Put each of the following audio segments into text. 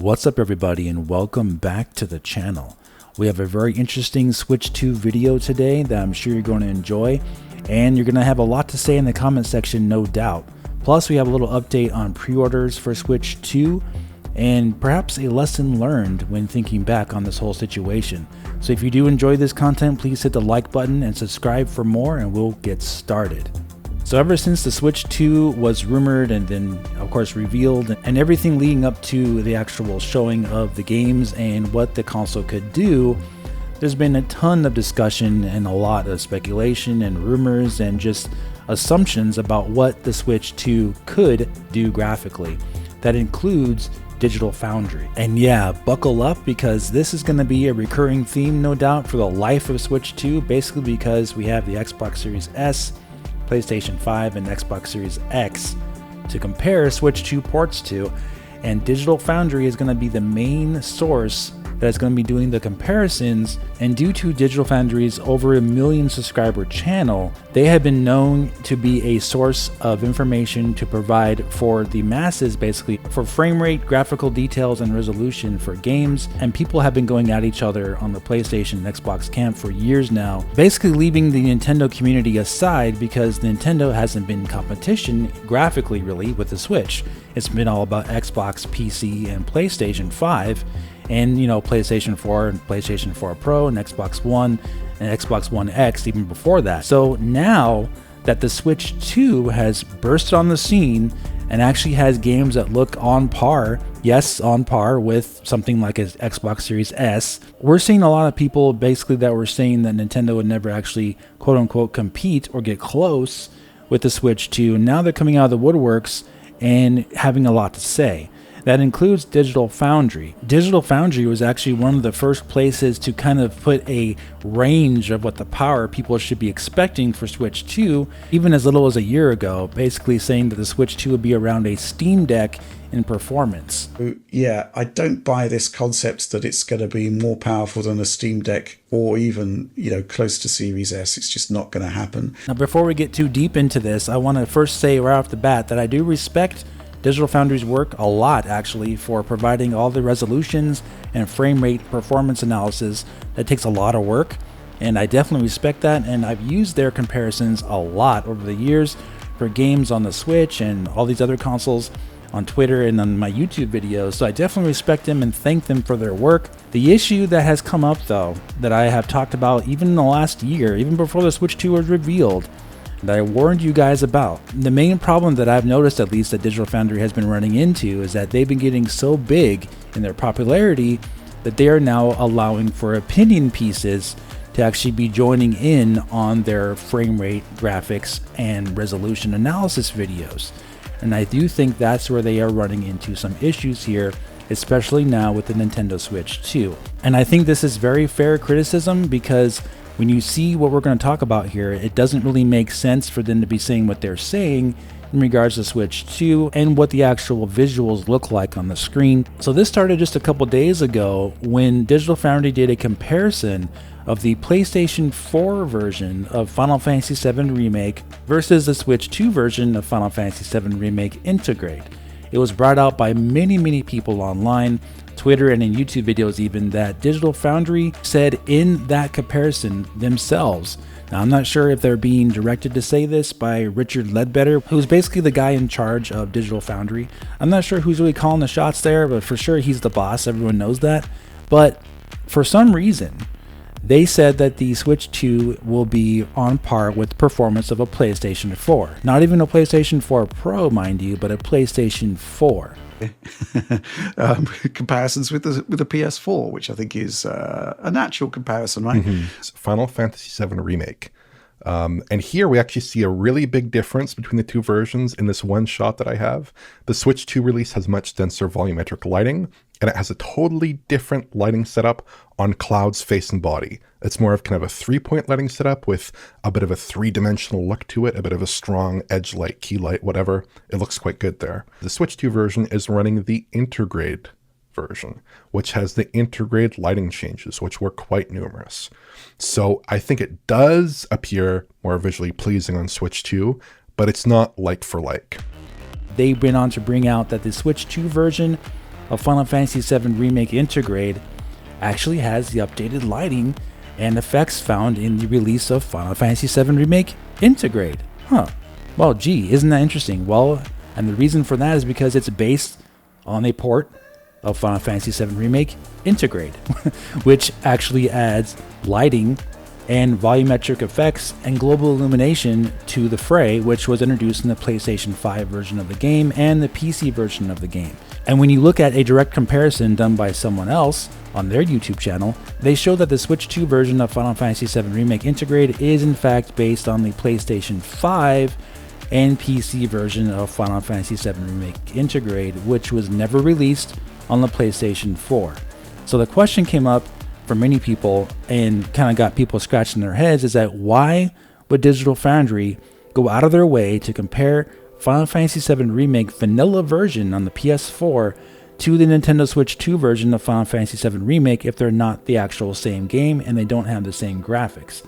What's up everybody, and welcome back to the channel. We have a very interesting Switch 2 video today that I'm sure you're going to enjoy, and you're going to have a lot to say in the comment section, no doubt. Plus we have a little update on pre-orders for Switch 2 and perhaps a lesson learned when thinking back on this whole situation. So if you do enjoy this content, please hit the like button and subscribe for more, and we'll get started. So ever since the Switch 2 was rumored and then of course revealed, and everything leading up to the actual showing of the games and what the console could do, there's been a ton of discussion and a lot of speculation and rumors and just assumptions about what the Switch 2 could do graphically. That includes Digital Foundry. And yeah, buckle up, because this is going to be a recurring theme, no doubt, for the life of Switch 2, basically because we have the Xbox Series S, PlayStation 5, and Xbox Series X to compare Switch 2 ports to, and Digital Foundry is going to be the main source that is going to be doing the comparisons. And due to Digital Foundry's over 1 million subscriber channel, they have been known to be a source of information to provide for the masses, basically for frame rate, graphical details, and resolution for games. And people have been going at each other on the PlayStation and Xbox camp for years now, basically leaving the Nintendo community aside, because Nintendo hasn't been in competition graphically really with the Switch. It's been all about Xbox, PC, and PlayStation 5. And PlayStation 4 and PlayStation 4 Pro and Xbox One and Xbox One X even before that. So now that the Switch 2 has burst on the scene and actually has games that look on par, yes, on par with something like an Xbox Series S, we're seeing a lot of people basically that were saying that Nintendo would never actually quote unquote compete or get close with the Switch 2. And now they're coming out of the woodworks and having a lot to say. That includes Digital Foundry. Digital Foundry was actually one of the first places to kind of put a range of what the power people should be expecting for Switch 2, even as little as a year ago, basically saying that the Switch 2 would be around a Steam Deck in performance. Yeah, I don't buy this concept that it's going to be more powerful than a Steam Deck or even, close to Series S. It's just not going to happen. Now, before we get too deep into this, I want to first say right off the bat that I do respect Digital Foundry's work a lot, actually, for providing all the resolutions and frame rate performance analysis. That takes a lot of work, and I definitely respect that, and I've used their comparisons a lot over the years for games on the Switch and all these other consoles, on Twitter and on my YouTube videos, so I definitely respect them and thank them for their work. The issue that has come up, though, that I have talked about even in the last year, even before the Switch 2 was revealed, that I warned you guys about. The main problem that I've noticed, at least, that Digital Foundry has been running into is that they've been getting so big in their popularity that they are now allowing for opinion pieces to actually be joining in on their frame rate, graphics, and resolution analysis videos. And I do think that's where they are running into some issues here, especially now with the Nintendo Switch 2. And I think this is very fair criticism, because when you see what we're going to talk about here, it doesn't really make sense for them to be saying what they're saying in regards to Switch 2 and what the actual visuals look like on the screen. So this started just a couple days ago when Digital Foundry did a comparison of the PlayStation 4 version of Final Fantasy VII Remake versus the Switch 2 version of Final Fantasy VII Remake Integrate. It was brought out by many people online, Twitter and in YouTube videos even, that Digital Foundry said in that comparison themselves. Now, I'm not sure if they're being directed to say this by Richard Ledbetter, who's basically the guy in charge of Digital Foundry. I'm not sure who's really calling the shots there, but for sure he's the boss. Everyone knows that. But for some reason, they said that the Switch 2 will be on par with the performance of a PlayStation 4. Not even a PlayStation 4 Pro, mind you, but a PlayStation 4. Comparisons with the PS4, which I think is a natural comparison, right? Final Fantasy VII Remake. And here we actually see a really big difference between the two versions in this one shot that I have. The Switch 2 release has much denser volumetric lighting, and it has a totally different lighting setup on Cloud's face and body. It's more of kind of a 3-point lighting setup with a bit of a 3-dimensional look to it, a bit of a strong edge light, key light, whatever. It looks quite good there. The Switch 2 version is running the Intergrade version, which has the Intergrade lighting changes, which were quite numerous. So I think it does appear more visually pleasing on Switch 2, but it's not like for like. They went on to bring out that the Switch 2 version of Final Fantasy VII Remake Intergrade actually has the updated lighting and effects found in the release of Final Fantasy VII Remake Intergrade. Well, gee, isn't that interesting? Well, and the reason for that is because it's based on a port of Final Fantasy VII Remake Intergrade, which actually adds lighting and volumetric effects and global illumination to the fray, which was introduced in the PlayStation 5 version of the game and the PC version of the game. And when you look at a direct comparison done by someone else on their YouTube channel, they show that the Switch 2 version of Final Fantasy VII Remake Intergrade is in fact based on the PlayStation 5 and PC version of Final Fantasy VII Remake Intergrade, which was never released on the PlayStation 4. So the question came up for many people and kind of got people scratching their heads, is that why would Digital Foundry go out of their way to compare Final Fantasy VII Remake vanilla version on the PS4 to the Nintendo Switch 2 version of Final Fantasy VII Remake if they're not the actual same game and they don't have the same graphics?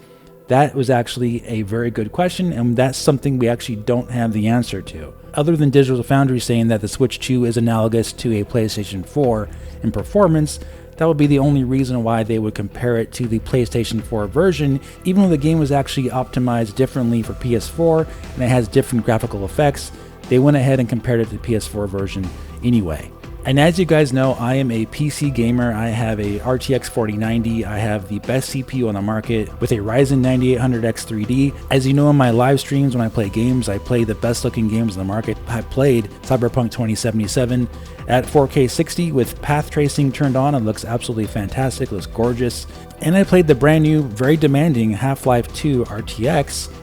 That was actually a very good question, and that's something we actually don't have the answer to. Other than Digital Foundry saying that the Switch 2 is analogous to a PlayStation 4 in performance, that would be the only reason why they would compare it to the PlayStation 4 version, even though the game was actually optimized differently for PS4 and it has different graphical effects. They went ahead and compared it to the PS4 version anyway. And as you guys know, I am a PC gamer. I have a RTX 4090. I have the best CPU on the market with a Ryzen 9800X 3D. As you know, in my live streams when I play games, I play the best looking games on the market. I played Cyberpunk 2077 at 4K 60 with path tracing turned on. It looks absolutely fantastic, looks gorgeous. And I played the brand new, very demanding Half-Life 2 RTX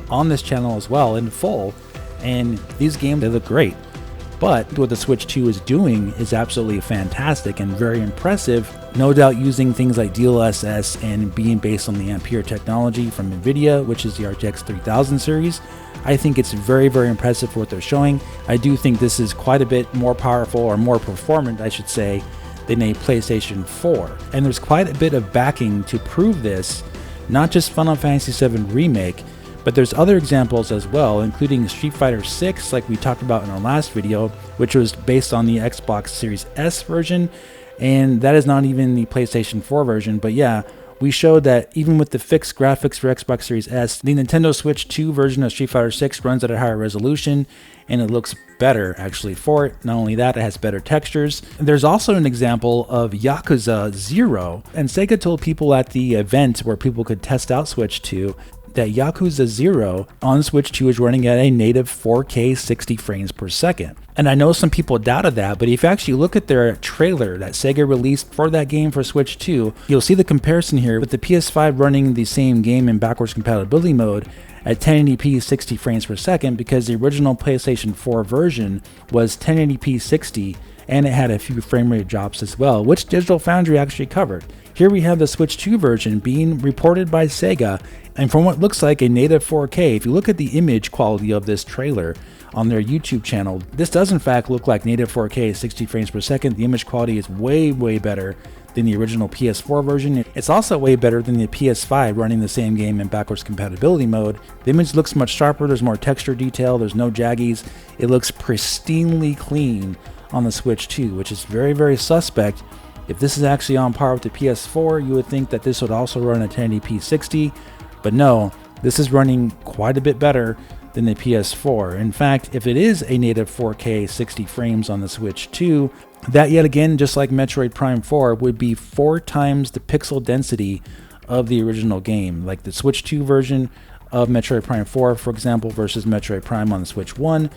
on this channel as well in full. And these games, they look great. But what the Switch 2 is doing is absolutely fantastic and very impressive. No doubt using things like DLSS and being based on the Ampere technology from NVIDIA, which is the RTX 3000 series. I think it's very, very impressive for what they're showing. I do think this is quite a bit more powerful, or more performant, I should say, than a PlayStation 4. And there's quite a bit of backing to prove this, not just Final Fantasy VII Remake, but there's other examples as well, including Street Fighter 6, like we talked about in our last video, which was based on the Xbox Series S version, and that is not even the PlayStation 4 version. But yeah, we showed that even with the fixed graphics for Xbox Series S, the Nintendo Switch 2 version of Street Fighter 6 runs at a higher resolution, and it looks better actually for it. Not only that, it has better textures. There's also an example of Yakuza 0, and Sega told people at the event where people could test out Switch 2 that Yakuza 0 on Switch 2 is running at a native 4K 60 frames per second. And I know some people doubted that, but if you actually look at their trailer that Sega released for that game for Switch 2, you'll see the comparison here with the PS5 running the same game in backwards compatibility mode at 1080p 60 frames per second, because the original PlayStation 4 version was 1080p 60 and it had a few frame rate drops as well, which Digital Foundry actually covered. Here we have the Switch 2 version being reported by Sega, and from what looks like a native 4K, if you look at the image quality of this trailer on their YouTube channel, this does in fact look like native 4K 60 frames per second. The image quality is way, way better than the original PS4 version. It's also way better than the PS5 running the same game in backwards compatibility mode. The image looks much sharper, there's more texture detail, there's no jaggies. It looks pristinely clean on the Switch 2, which is very, very suspect. If this is actually on par with the PS4, you would think that this would also run at 1080p 60, but no, this is running quite a bit better than the PS4. In fact, if it is a native 4K 60 frames on the Switch 2, that yet again, just like Metroid Prime 4, would be 4 times the pixel density of the original game. Like the Switch 2 version of Metroid Prime 4, for example, versus Metroid Prime on the Switch 1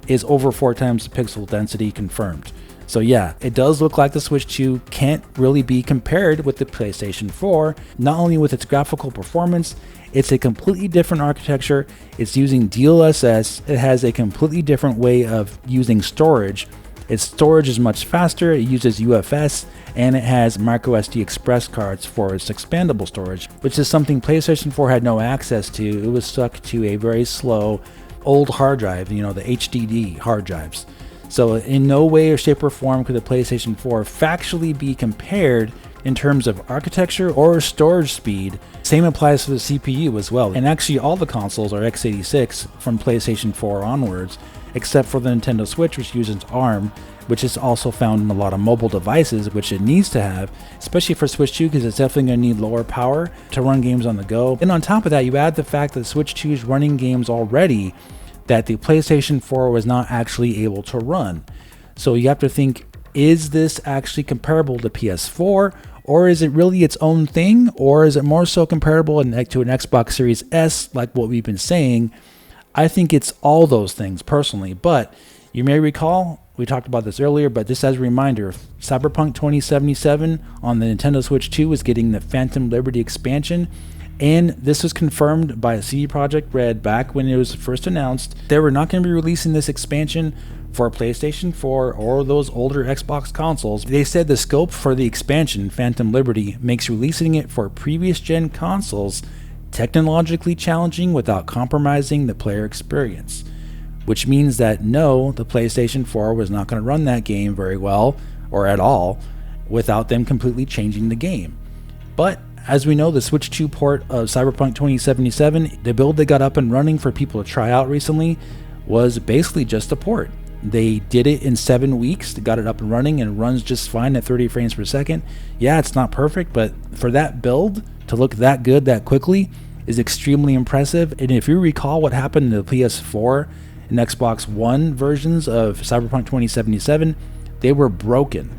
is over 4 times the pixel density confirmed. So yeah, it does look like the Switch 2 can't really be compared with the PlayStation 4, not only with its graphical performance, it's a completely different architecture, it's using DLSS, it has a completely different way of using storage. Its storage is much faster, it uses UFS, and it has microSD express cards for its expandable storage, which is something PlayStation 4 had no access to. It was stuck to a very slow old hard drive, you know, the HDD hard drives. So in no way or shape or form could the PlayStation 4 factually be compared in terms of architecture or storage speed. Same applies to the CPU as well. And actually all the consoles are x86 from PlayStation 4 onwards, except for the Nintendo Switch, which uses ARM which is also found in a lot of mobile devices, which it needs to have, especially for Switch 2, because it's definitely going to need lower power to run games on the go. And on top of that, you add the fact that Switch 2 is running games already that the PlayStation 4 was not actually able to run. So you have to think, is this actually comparable to PS4, or is it really its own thing, or is it more so comparable to an Xbox Series S, like what we've been saying? I think it's all those things personally, but you may recall, we talked about this earlier, but just as a reminder, Cyberpunk 2077 on the Nintendo Switch 2 is getting the Phantom Liberty expansion, and this was confirmed by CD Projekt Red back when it was first announced. They were not going to be releasing this expansion for PlayStation 4 or those older Xbox consoles. They said the scope for the expansion, Phantom Liberty, makes releasing it for previous gen consoles technologically challenging without compromising the player experience. Which means that no, the PlayStation 4 was not going to run that game very well, or at all, without them completely changing the game. But as we know, the Switch 2 port of Cyberpunk 2077, the build they got up and running for people to try out recently, was basically just a port. They did it in 7 weeks, they got it up and running, and it runs just fine at 30 frames per second. Yeah, it's not perfect, but for that build to look that good that quickly is extremely impressive. And if you recall what happened to the PS4 and Xbox One versions of Cyberpunk 2077, they were broken.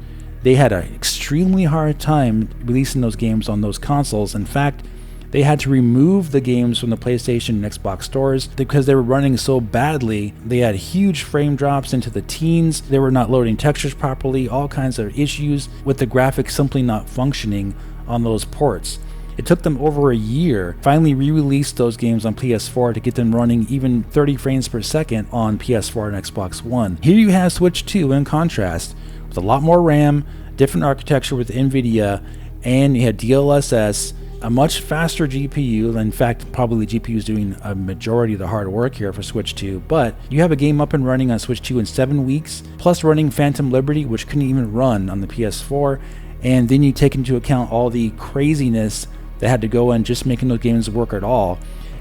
They had an extremely hard time releasing those games on those consoles. In fact, they had to remove the games from the PlayStation and Xbox stores because they were running so badly. They had huge frame drops into the teens. They were not loading textures properly, all kinds of issues with the graphics simply not functioning on those ports. It took them over a year, finally re-released those games on PS4 to get them running even 30 frames per second on PS4 and Xbox One. Here you have Switch 2 in contrast, with a lot more RAM, different architecture with NVIDIA, and you had DLSS, a much faster GPU. In fact, probably the GPU is doing a majority of the hard work here for Switch 2, but you have a game up and running on Switch 2 in 7 weeks, plus running Phantom Liberty, which couldn't even run on the PS4, and then you take into account all the craziness that had to go in just making those games work at all.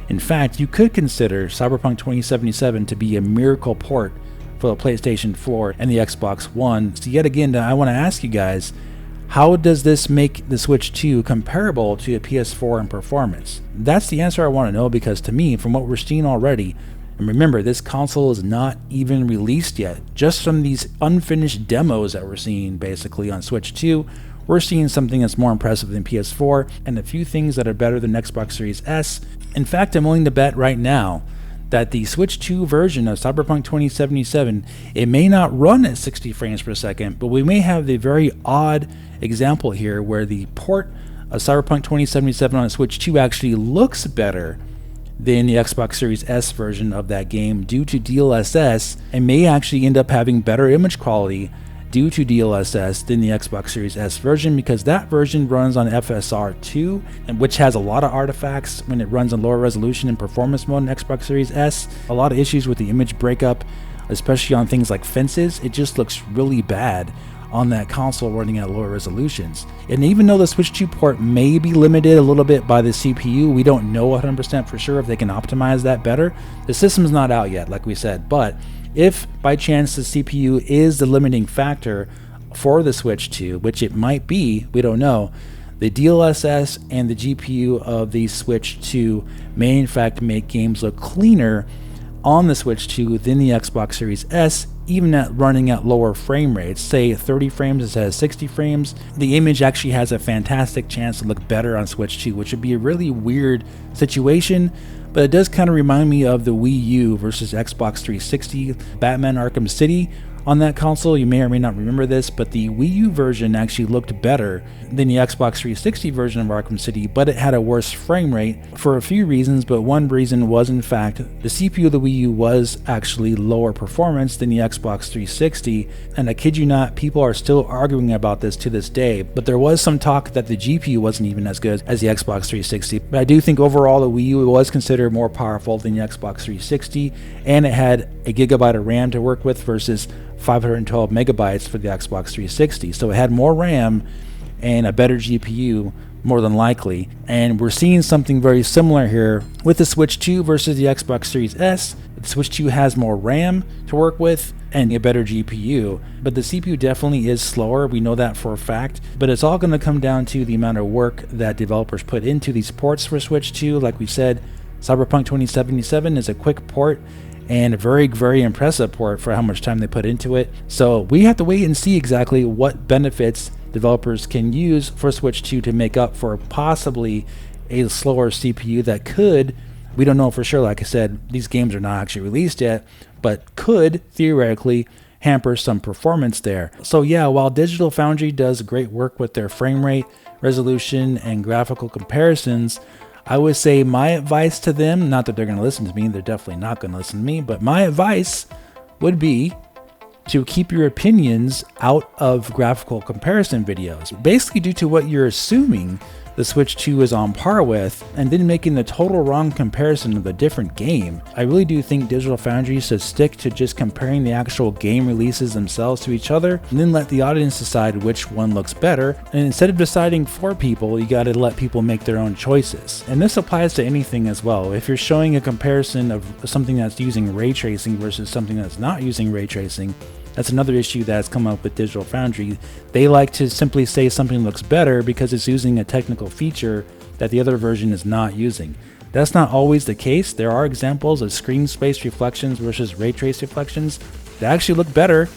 In fact, you could consider Cyberpunk 2077 to be a miracle port for the PlayStation 4 and the Xbox One. So yet again, I want to ask you guys, how does this make the Switch 2 comparable to a PS4 in performance? That's the answer I want to know, because to me, from what we're seeing already, and remember, this console is not even released yet, just from these unfinished demos that we're seeing basically on Switch 2, we're seeing something that's more impressive than PS4, and a few things that are better than Xbox Series S. In fact, I'm willing to bet right now that the Switch 2 version of Cyberpunk 2077, it may not run at 60 frames per second, but we may have the very odd example here where the port of Cyberpunk 2077 on Switch 2 actually looks better than the Xbox Series S version of that game due to DLSS, and may actually end up having better image quality due to DLSS than the Xbox Series S version, because that version runs on FSR2, and which has a lot of artifacts when it runs on lower resolution and performance mode in Xbox Series S. A lot of issues with the image breakup, especially on things like fences. It just looks really bad on that console running at lower resolutions. And even though the Switch 2 port may be limited a little bit by the CPU, we don't know 100% for sure if they can optimize that better. The system's not out yet, like we said, but if by chance the CPU is the limiting factor for the Switch 2, which it might be, we don't know, the DLSS and the GPU of the Switch 2 may in fact make games look cleaner on the Switch 2 than the Xbox Series S, even at running at lower frame rates, say 30 frames instead of 60 frames. The image actually has a fantastic chance to look better on Switch 2, which would be a really weird situation. But it does kind of remind me of the Wii U versus Xbox 360 Batman Arkham City on that console. You may or may not remember this, but the Wii U version actually looked better than the Xbox 360 version of Arkham City, but it had a worse frame rate for a few reasons. But one reason was, in fact, the CPU of the Wii U was actually lower performance than the Xbox 360, and I kid you not, people are still arguing about this to this day. But there was some talk that the GPU wasn't even as good as the Xbox 360. But I do think overall the Wii U was considered more powerful than the Xbox 360, and it had a gigabyte of RAM to work with versus 512 megabytes for the Xbox 360. So it had more RAM and a better GPU, more than likely. And we're seeing something very similar here with the Switch 2 versus the Xbox Series S. The Switch 2 has more RAM to work with, and a better GPU. But the CPU definitely is slower. We know that for a fact. But it's all going to come down to the amount of work that developers put into these ports for Switch 2. Like we said, Cyberpunk 2077 is a quick port and a very, very impressive port for how much time they put into it. So we have to wait and see exactly what benefits developers can use for Switch 2 to make up for possibly a slower CPU that could, we don't know for sure, like I said, these games are not actually released yet, but could theoretically hamper some performance there. So yeah, while Digital Foundry does great work with their frame rate, resolution, and graphical comparisons, I would say my advice to them, not that they're going to listen to me, they're definitely not going to listen to me, but my advice would be to keep your opinions out of graphical comparison videos, basically due to what you're assuming the Switch 2 is on par with, and then making the total wrong comparison of a different game. I really do think Digital Foundry should stick to just comparing the actual game releases themselves to each other, and then let the audience decide which one looks better. And instead of deciding for people, you gotta let people make their own choices. And this applies to anything as well. If you're showing a comparison of something that's using ray tracing versus something that's not using ray tracing, that's another issue that's come up with Digital Foundry. They like to simply say something looks better because it's using a technical feature that the other version is not using. That's not always the case. There are examples of screen space reflections versus ray trace reflections that actually look better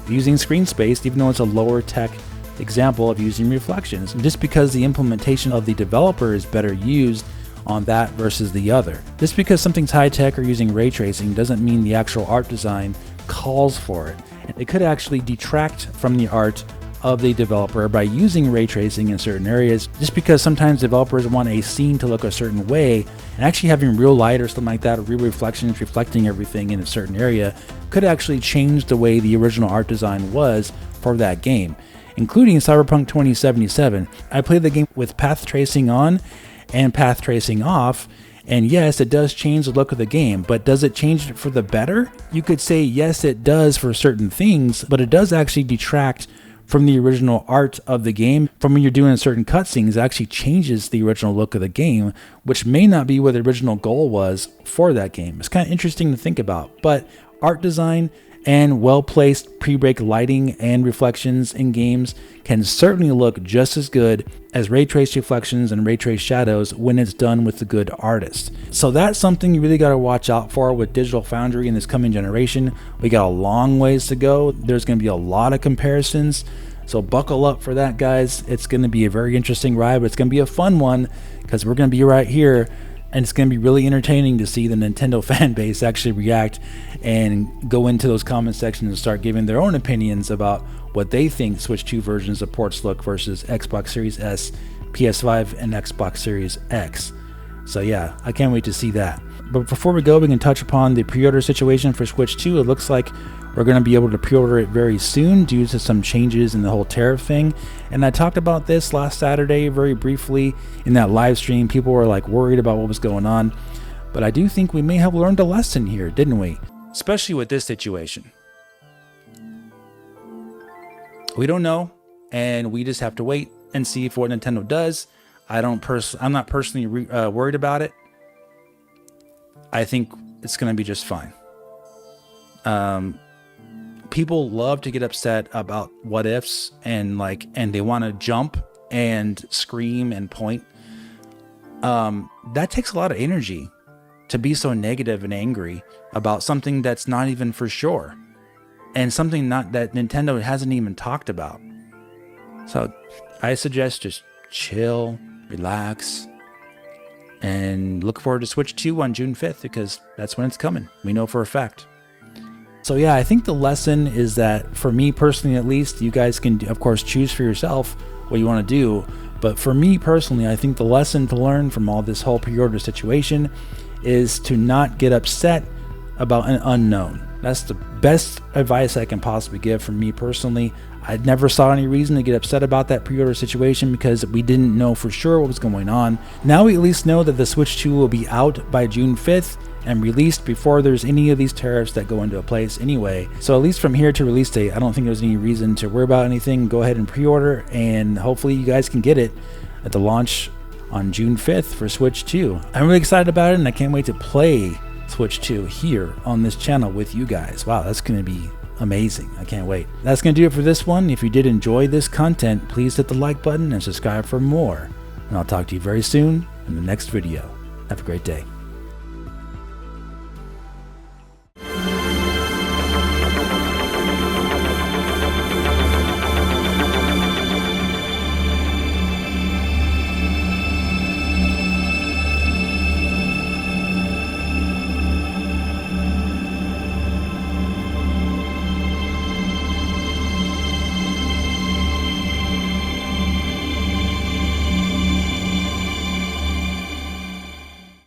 using screen space, even though it's a lower tech example of using reflections. Just because the implementation of the developer is better used on that versus the other. Just because something's high tech or using ray tracing doesn't mean the actual art design calls for it. It could actually detract from the art of the developer by using ray tracing in certain areas, just because sometimes developers want a scene to look a certain way, and actually having real light or something like that, or real reflections reflecting everything in a certain area, could actually change the way the original art design was for that game, including Cyberpunk 2077. I played the game with path tracing on and path tracing off, and yes, it does change the look of the game, but does it change it for the better? You could say yes, it does for certain things, but it does actually detract from the original art of the game. From when you're doing certain cutscenes, it actually changes the original look of the game, which may not be what the original goal was for that game. It's kind of interesting to think about, but art design and well-placed pre-break lighting and reflections in games can certainly look just as good as ray trace reflections and ray trace shadows when it's done with a good artist. So that's something you really got to watch out for with Digital Foundry in this coming generation. We got a long ways to go. There's going to be a lot of comparisons, so buckle up for that, guys. It's going to be a very interesting ride, but it's going to be a fun one because we're going to be right here. And it's going to be really entertaining to see the Nintendo fan base actually react and go into those comment sections and start giving their own opinions about what they think Switch 2 versions of ports look versus Xbox Series S, PS5, and Xbox Series X. So yeah, I can't wait to see that. But before we go, we can touch upon the pre-order situation for Switch 2. It looks like we're going to be able to pre-order it very soon due to some changes in the whole tariff thing. And I talked about this last Saturday very briefly in that live stream. People were like worried about what was going on. But I do think we may have learned a lesson here, didn't we? Especially with this situation. We don't know, and we just have to wait and see what Nintendo does. I'm not personally worried about it. I think it's going to be just fine. People love to get upset about what ifs and they want to jump and scream and point. That takes a lot of energy to be so negative and angry about something that's not even for sure, and something that Nintendo hasn't even talked about. So I suggest just chill, relax, and look forward to Switch 2 on June 5th because that's when it's coming. We know for a fact. So yeah, I think the lesson is that for me personally, at least, you guys can of course choose for yourself what you want to do. But for me personally, I think the lesson to learn from all this whole pre-order situation is to not get upset about an unknown. That's the best advice I can possibly give from me personally. I never saw any reason to get upset about that pre-order situation because we didn't know for sure what was going on. Now we at least know that the Switch 2 will be out by June 5th and released before there's any of these tariffs that go into place anyway. So at least from here to release date, I don't think there's any reason to worry about anything. Go ahead and pre-order, and hopefully you guys can get it at the launch on June 5th for Switch 2. I'm really excited about it, and I can't wait to play Switch 2 here on this channel with you guys. Wow, that's going to be amazing. I can't wait. That's going to do it for this one. If you did enjoy this content, please hit the like button and subscribe for more. And I'll talk to you very soon in the next video. Have a great day.